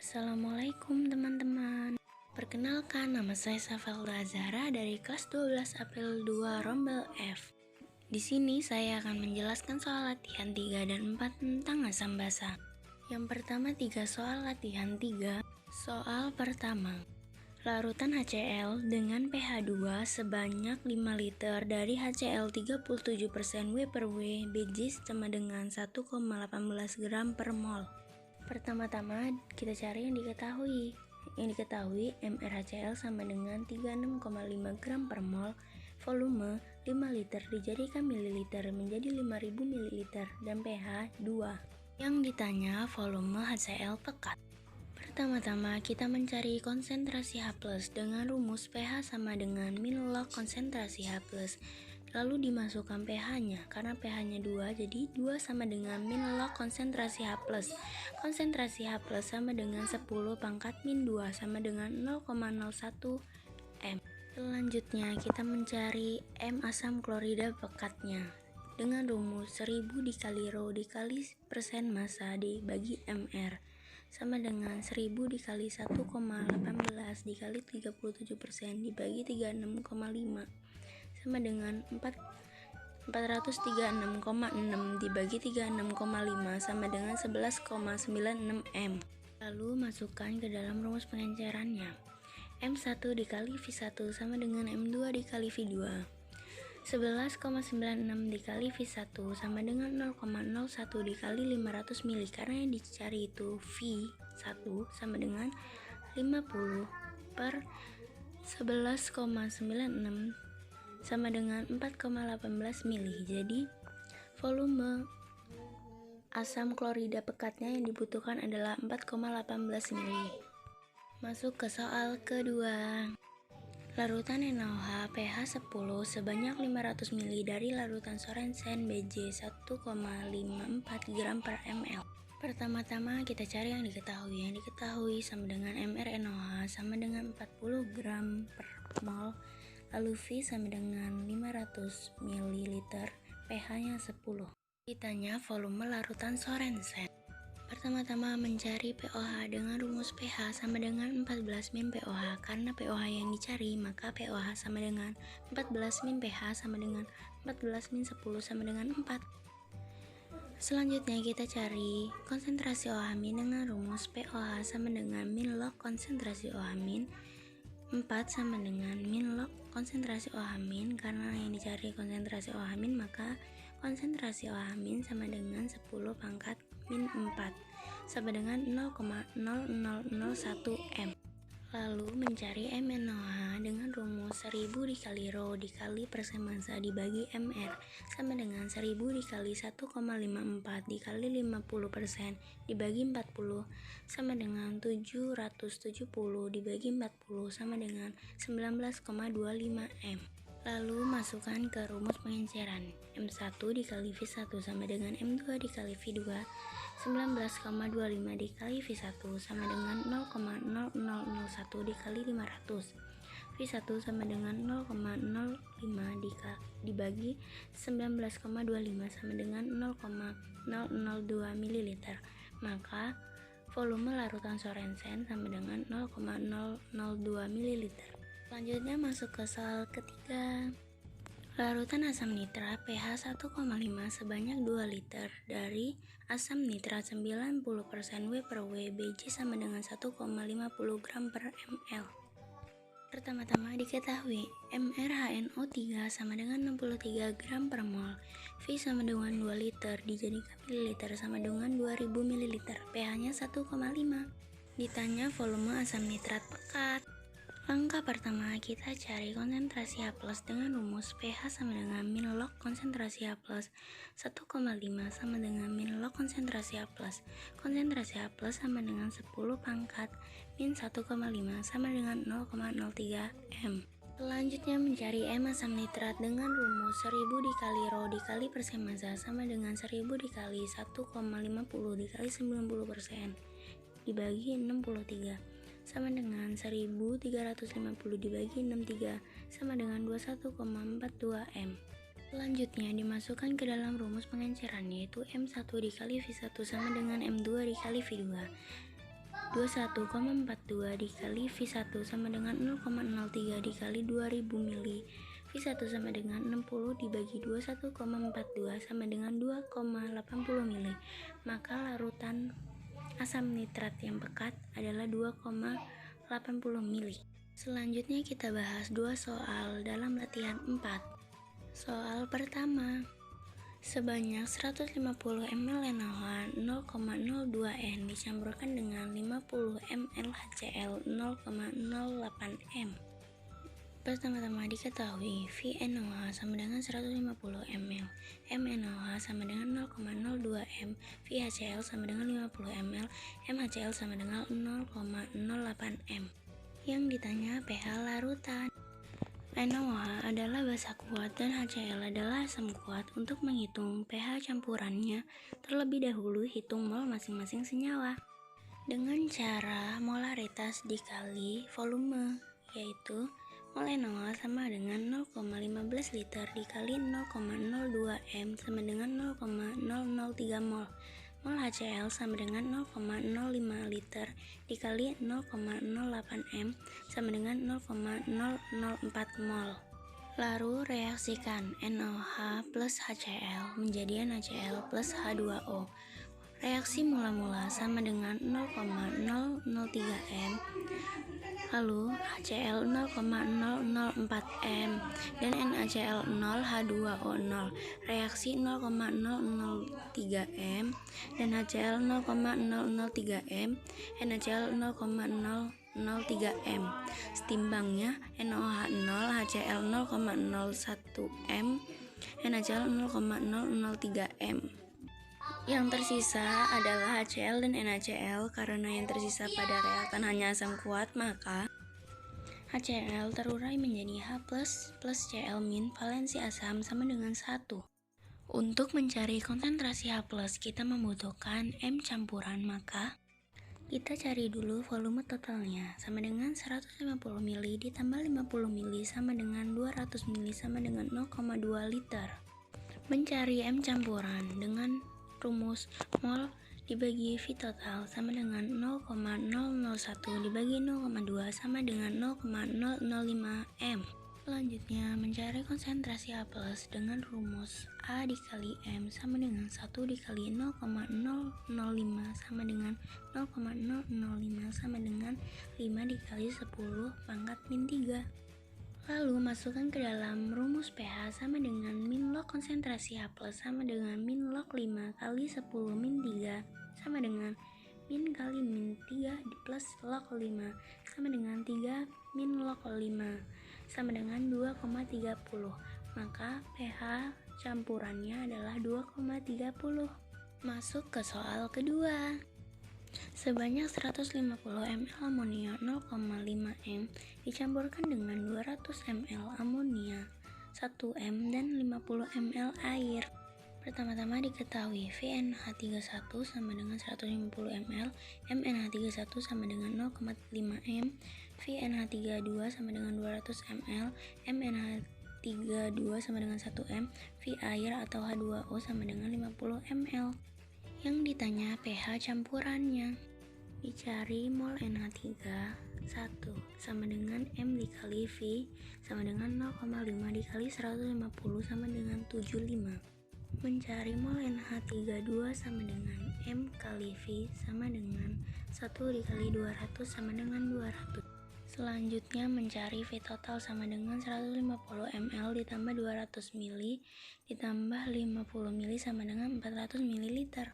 Assalamualaikum teman-teman. Perkenalkan, nama saya Safelda Zahra dari kelas 12 April 2 Rombel F. Di sini saya akan menjelaskan soal latihan 3 dan 4 tentang asam basa. Yang pertama 3 soal latihan 3. Soal pertama, larutan HCl dengan pH 2 sebanyak 5 liter dari HCl 37% W per W Bj sama dengan 1,18 gram per mol. Pertama-tama kita cari yang diketahui. Yang diketahui MrHCl sama dengan 36,5 gram per mol, volume 5 liter dijadikan mililiter menjadi 5000 ml dan pH 2. Yang ditanya volume HCl pekat. Pertama-tama kita mencari konsentrasi H+ dengan rumus pH sama dengan min log konsentrasi H+. Lalu dimasukkan pH-nya, karena pH-nya 2, jadi 2 sama dengan min log konsentrasi H+. Konsentrasi H+ sama dengan 10 pangkat min 2 sama dengan 0,01 M. Selanjutnya kita mencari M asam klorida pekatnya dengan rumus 1000 dikali rho dikali persen massa dibagi Mr sama dengan 1000 dikali 1,18 dikali 37% dibagi 36,5 sama dengan 436,6 dibagi 36,5 sama dengan 11,96 M. Lalu masukkan ke dalam rumus pengencerannya. M1 dikali V1 sama dengan M2 dikali V2. 11,96 dikali V1 sama dengan 0,01 dikali 500 mili, karena yang dicari itu V1 sama dengan 50 per 11,96 sama dengan 4,18 mili. Jadi volume asam klorida pekatnya yang dibutuhkan adalah 4,18 mili. Masuk ke soal kedua. Larutan NaOH pH 10 sebanyak 500 mili dari larutan Sorensen Bj 1,54 gram per ml. Pertama-tama kita cari yang diketahui. Yang diketahui sama dengan MrNaOH sama dengan 40 gram per mol. Lalu V sama dengan 500 ml, pH-nya 10. Ditanya volume larutan Sorensen. Pertama-tama mencari pOH dengan rumus pH sama dengan 14 min pOH. Karena pOH yang dicari, maka pOH sama dengan 14 min pH sama dengan 14 min 10 sama dengan 4. Selanjutnya kita cari konsentrasi OH min dengan rumus pOH sama dengan min log konsentrasi OH min. 4 sama dengan min log konsentrasi OH min. Karena yang dicari konsentrasi OH min, maka konsentrasi OH min sama dengan 10 pangkat min 4 sama dengan 0,0001 M. Lalu mencari MnOH dengan rumus 1000 dikali rho dikali persen massa dibagi Mr sama dengan 1000 dikali 1,54 dikali 50% dibagi 40 sama dengan 770 dibagi 40 sama dengan 19,25 M. Lalu masukkan ke rumus pengenceran. M1 dikali V1 sama dengan M2 dikali V2. 19,25 dikali V1 sama dengan 0,0001 dikali 500. V1 sama dengan 0,05 dibagi 19,25 sama dengan 0,002 ml. Maka volume larutan Sorensen sama dengan 0,002 ml. Selanjutnya masuk ke soal ketiga. Larutan asam nitrat pH 1,5 sebanyak 2 liter dari asam nitrat 90% W per W Bj sama dengan 1,50 gram per ml. Pertama-tama diketahui MrHNO3 sama dengan 63 gram per mol, V sama dengan 2 liter dijadikan mililiter sama dengan 2000 ml, pH-nya 1,5. Ditanya volume asam nitrat pekat. Langkah pertama kita cari konsentrasi H+ dengan rumus pH sama dengan min log konsentrasi H+. 1,5 sama dengan min log konsentrasi H+. Konsentrasi H+ sama dengan 10 pangkat min 1,5 sama dengan 0,03 M. Selanjutnya mencari M asam nitrat dengan rumus 1000 dikali rho dikali persen massa sama dengan 1000 dikali 1,50 dikali 90% dibagi 63 sama dengan 1350 dibagi 63 sama dengan 21,42 M. Selanjutnya dimasukkan ke dalam rumus pengenceran, yaitu M1 dikali V1 sama dengan M2 dikali V2. 21,42 dikali V1 sama dengan 0,03 dikali 2000 mili. V1 sama dengan 60 dibagi 21,42 sama dengan 2,80 mili. Maka larutan asam nitrat yang pekat adalah 2,80 mili. Selanjutnya kita bahas dua soal dalam latihan 4. Soal pertama, sebanyak 150 ml NaOH 0,02 N dicampurkan dengan 50 ml HCl 0,08 M. Pertama-tama diketahui VNaOH sama dengan 150 ml, MnaOH sama dengan 0,02 M, VHCl sama dengan 50 ml, MHCl sama dengan 0,08 M. Yang ditanya pH larutan. NaOH adalah basa kuat dan HCl adalah asam kuat. Untuk menghitung pH campurannya, terlebih dahulu hitung mol masing-masing senyawa dengan cara molaritas dikali volume, yaitu mol NaOH sama dengan 0,15 liter dikali 0,02 M sama dengan 0,003 mol. Mol HCl sama dengan 0,05 liter dikali 0,08 M sama dengan 0,004 mol. Lalu reaksikan NaOH plus HCl menjadi NaCl plus H2O. Reaksi mula-mula sama dengan 0,003 M, lalu HCl 0,004 M dan NaCl 0 H2O 0. Reaksi 0,003 M dan HCl 0,003 M, NaCl 0,003 M. Setimbangnya NaOH 0, HCl 0,01 M, NaCl 0,003 M. Yang tersisa adalah HCl dan NaCl. Karena yang tersisa pada reaktan hanya asam kuat, maka HCl terurai menjadi H+ plus Cl- valensi asam sama dengan 1. Untuk mencari konsentrasi H+, kita membutuhkan M campuran, maka kita cari dulu volume totalnya, sama dengan 150 ml ditambah 50 ml sama dengan 200 ml sama dengan 0,2 liter. Mencari M campuran dengan rumus mol dibagi V total sama dengan 0,001 dibagi 0,2 sama dengan 0,005 M. Selanjutnya mencari konsentrasi H+ dengan rumus A dikali M sama dengan 1 dikali 0,005 sama dengan 0,005 sama dengan 5 dikali 10 pangkat min 3. Lalu masukkan ke dalam rumus pH sama dengan min log konsentrasi H+ sama dengan min log 5 kali 10 min 3 sama dengan min kali min 3 plus log 5 sama dengan 3 min log 5 sama dengan 2,30. Maka pH campurannya adalah 2,30. Masuk ke soal kedua. Sebanyak 150 ml amonia 0,5 M dicampurkan dengan 200 ml amonia 1 M dan 50 ml air. Pertama-tama diketahui VNH31 sama dengan 150 ml, MnH31 sama dengan 0,5 M, VNH32 sama dengan 200 ml, MnH32 sama dengan 1 M, V air atau H2O sama dengan 50 ml. Yang ditanya pH campurannya. Dicari mol NH3 1 sama dengan M dikali V sama dengan 0,5 dikali 150 sama dengan 75. Mencari mol NH32 sama dengan M kali V sama dengan 1 dikali 200 sama dengan 200. Selanjutnya mencari V total sama dengan 150 ml ditambah 200 ml ditambah 50 ml sama dengan 400 ml.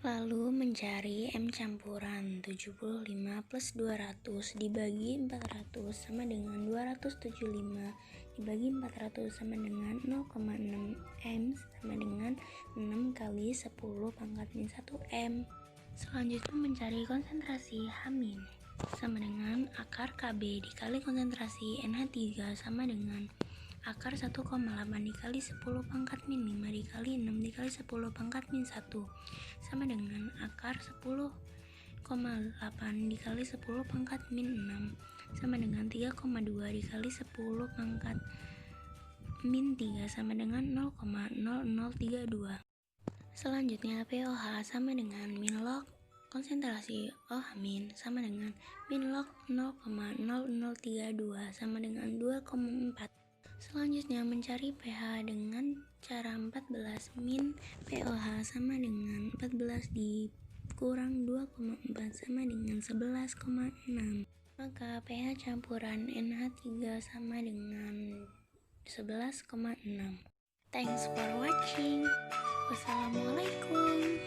Lalu mencari M campuran 75 plus 200 dibagi 400 sama dengan 275 dibagi 400 sama dengan 0,6 M sama dengan 6 kali 10 pangkat min 1 M. Selanjutnya mencari konsentrasi H- sama dengan akar Kb dikali konsentrasi NH3 sama dengan akar 1,8 dikali 10 pangkat min 5 dikali 6 dikali 10 pangkat min 1 sama dengan akar 10,8 dikali 10 pangkat min 6 sama dengan 3,2 dikali 10 pangkat min 3 sama dengan 0,0032. Selanjutnya pOH sama dengan min log konsentrasi OH- sama dengan min log 0,0032 sama dengan 2,4. Selanjutnya mencari pH dengan cara 14 min pOH sama dengan 14 dikurang 2,4 sama dengan 11,6. Maka pH campuran NH3 sama dengan 11,6. Thanks for watching. Wassalamualaikum.